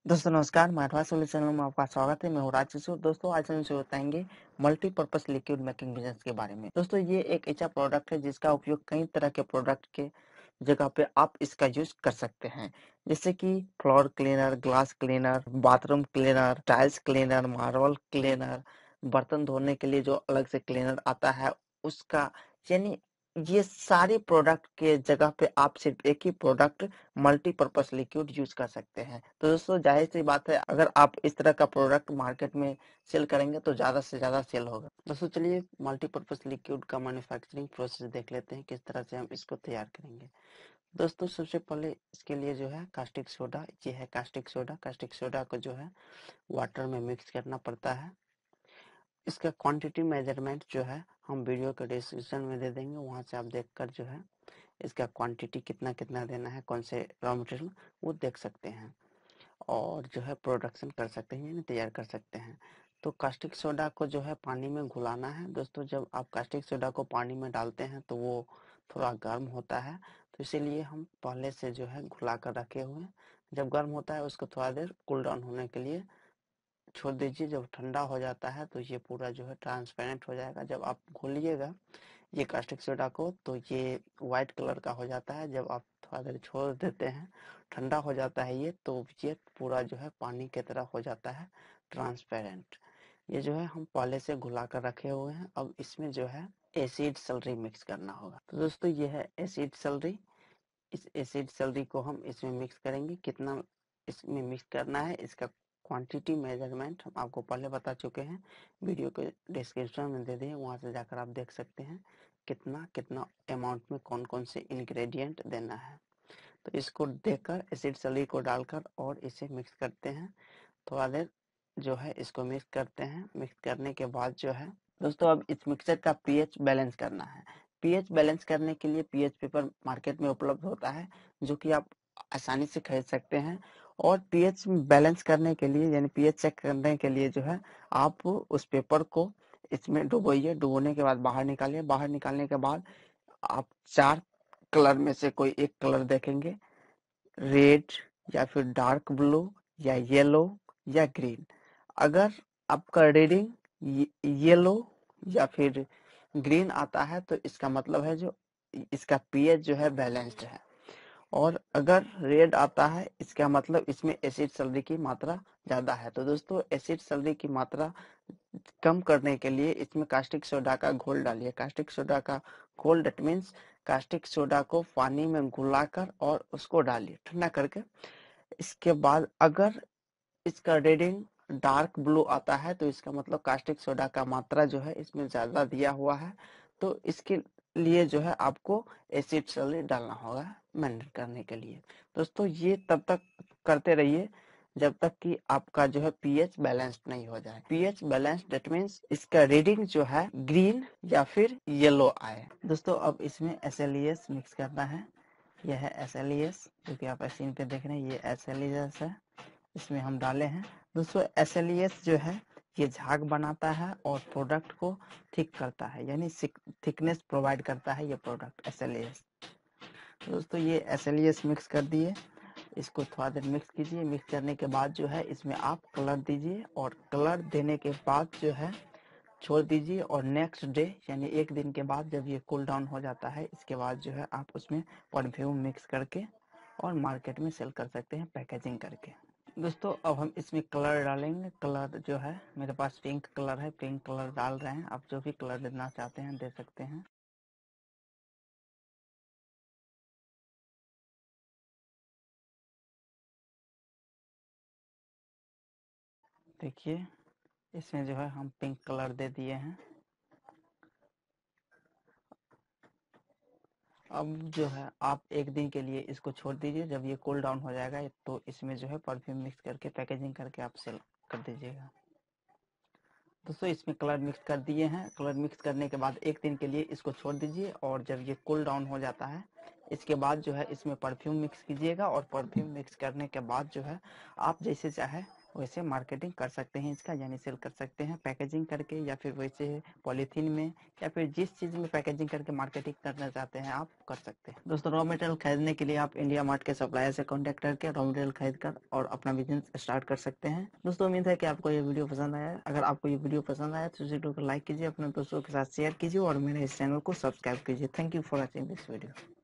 दोस्तों नमस्कार, मारवाड़ सॉल्यूशन में आपका स्वागत है। मैं हूँ राज किशोर। दोस्तों आज हम इसे बताएंगे मल्टीपर्पज लिक्विड मेकिंग बिजनेस के बारे में। दोस्तों ये एक ऐसा प्रोडक्ट है जिसका उपयोग कई तरह के प्रोडक्ट के जगह पे आप इसका यूज कर सकते हैं, जैसे कि floor cleaner, glass cleaner, bathroom cleaner, tiles cleaner, marble cleaner, बर्तन धोने के लिए जो अलग से क्लीनर आता है उसका, यानी ये सारी प्रोडक्ट के जगह पे आप सिर्फ एक ही प्रोडक्ट मल्टीपर्पज लिक्विड यूज कर सकते हैं। तो दोस्तों जाहिर सी बात है, अगर आप इस तरह का प्रोडक्ट मार्केट में सेल करेंगे तो ज्यादा से ज्यादा सेल होगा। दोस्तों चलिए मल्टीपर्पज लिक्विड का मैन्युफैक्चरिंग प्रोसेस देख लेते हैं, किस तरह से हम इसको तैयार करेंगे। दोस्तों सबसे पहले इसके लिए जो है कास्टिक सोडा, ये है कास्टिक सोडा। कास्टिक सोडा को जो है वाटर में मिक्स करना पड़ता है। इसका क्वांटिटी मेजरमेंट जो है हम वीडियो के डिस्क्रिप्शन में दे देंगे, वहां से आप देखकर जो है इसका क्वांटिटी कितना कितना देना है, कौन से रॉ मटेरियल, वो देख सकते हैं और जो है प्रोडक्शन कर सकते हैं, यानी तैयार कर सकते हैं। तो कास्टिक सोडा को जो है पानी में घुलाना है। दोस्तों जब आप कास्टिक सोडा को पानी में डालते हैं तो वो थोड़ा गर्म होता है, तो इसीलिए हम पहले से जो है घुला कर रखे हुए हैं। जब गर्म होता है उसको थोड़ा देर कूल डाउन होने के लिए छोड़ दीजिए। जब ठंडा हो जाता है तो ये पूरा जो है ट्रांसपेरेंट हो जाएगा। जब आप घोलिएगा ये कास्टिक सोडा को तो ये व्हाइट कलर का हो जाता है। जब आप थोड़ा देर छोड़ देते हैं, ठंडा हो जाता है ये, तो ये पूरा जो है पानी की तरह हो जाता है, ट्रांसपेरेंट। ये जो है हम पहले से घुला कर रखे हुए हैं। अब इसमें जो है एसिड सैलरी मिक्स करना होगा। तो दोस्तों ये है एसिड सैलरी। इस एसिड सैलरी को हम इसमें मिक्स करेंगे। कितना इसमें मिक्स करना है, इसका क्वांटिटी मेजरमेंट हम आपको पहले बता चुके हैं, वीडियो के डिस्क्रिप्शन में दे दिए, वहां से जाकर आप देख सकते हैं कितना कितना अमाउंट में कौन कौन से इंग्रेडिएंट देना है। तो इसको देकर एसिड सैलरी को डालकर और इसे मिक्स करते हैं। थोड़ा देर जो है इसको मिक्स करते हैं। मिक्स करने के बाद जो है दोस्तों अब इस मिक्सर का पीएच बैलेंस करना है। पीएच बैलेंस करने के लिए पीएच पेपर मार्केट में उपलब्ध होता है, जो कि आप आसानी से खरीद सकते हैं। और पीएच बैलेंस करने के लिए, यानी पीएच चेक करने के लिए जो है आप उस पेपर को इसमें डुबोइए। डुबोने के बाद बाहर निकालिए। बाहर निकालने के बाद आप 4 कलर में से कोई एक कलर देखेंगे, रेड या फिर डार्क ब्लू या येलो या ग्रीन। अगर आपका रीडिंग येलो या फिर ग्रीन आता है तो इसका मतलब है जो इसका पीएच जो है बैलेंस्ड है। और अगर रेड आता है इसका मतलब इसमें एसिड सैलरी की मात्रा ज्यादा है। तो दोस्तों एसिड सैलरी की मात्रा कम करने के लिए इसमें कास्टिक सोडा का घोल डालिए। कास्टिक सोडा का घोल डेट मीन्स कास्टिक सोडा को पानी में घुलाकर और उसको डालिए ठंडा करके। इसके बाद अगर इसका रीडिंग डार्क ब्लू आता है तो इसका मतलब कास्टिक सोडा का मात्रा जो है इसमें ज्यादा दिया हुआ है। तो इसके लिए जो है आपको एसिड सैलरी डालना होगा मेंटेन करने के लिए। दोस्तों ये तब तक करते रहिए जब तक कि आपका जो है पीएच बैलेंस्ड नहीं हो जाए। पीएच बैलेंस्ड दैट मीन्स इसका रीडिंग जो है ग्रीन या फिर येलो आए। दोस्तों अब इसमें SLES मिक्स करना है। यह है SLES, जो कि आप स्क्रीन पे देख रहे हैं, ये SLES है, इसमें हम डाले हैं। दोस्तों SLES जो है ये झाग बनाता है और प्रोडक्ट को थिक करता है, यानी थिकनेस प्रोवाइड करता है ये प्रोडक्ट SLES। दोस्तों ये SLES मिक्स कर दिए, इसको थोड़ा देर मिक्स कीजिए। मिक्स करने के बाद जो है इसमें आप कलर दीजिए और कलर देने के बाद जो है छोड़ दीजिए। और नेक्स्ट डे यानी एक दिन के बाद जब ये कूल डाउन हो जाता है, इसके बाद जो है आप उसमें परफ्यूम मिक्स करके और मार्केट में सेल कर सकते हैं पैकेजिंग करके। दोस्तों अब हम इसमें कलर डालेंगे। कलर जो है मेरे पास पिंक कलर है, पिंक कलर डाल रहे हैं। आप जो भी कलर देना चाहते हैं दे सकते हैं। देखिए इसमें जो है हम पिंक कलर दे दिए हैं। अब जो है आप एक दिन के लिए इसको छोड़ दीजिए। जब ये कूल डाउन हो जाएगा तो इसमें जो है परफ्यूम मिक्स करके पैकेजिंग करके आप सेल कर दीजिएगा। दोस्तों इसमें कलर मिक्स कर दिए हैं। कलर मिक्स करने के बाद एक दिन के लिए इसको छोड़ दीजिए और जब ये कूल डाउन हो जाता है इसके बाद जो है इसमें परफ्यूम मिक्स कीजिएगा। और परफ्यूम मिक्स करने के बाद जो है आप जैसे चाहे वैसे मार्केटिंग कर सकते हैं इसका, यानी सेल कर सकते हैं पैकेजिंग करके, या फिर वैसे पॉलीथीन में, या फिर जिस चीज़ में पैकेजिंग करके मार्केटिंग करना चाहते हैं आप कर सकते हैं। दोस्तों रॉ मटेरियल खरीदने के लिए आप इंडिया मार्ट के सप्लायर से कॉन्टैक्ट करके रॉ मटेरियल खरीद कर और अपना बिजनेस स्टार्ट कर सकते हैं। दोस्तों उम्मीद है कि आपको ये वीडियो पसंद आया। अगर आपको ये वीडियो पसंद आया तो इस वीडियो को लाइक कीजिए, अपने दोस्तों के साथ शेयर कीजिए और मेरे इस चैनल को सब्सक्राइब कीजिए। Thank you for watching this video.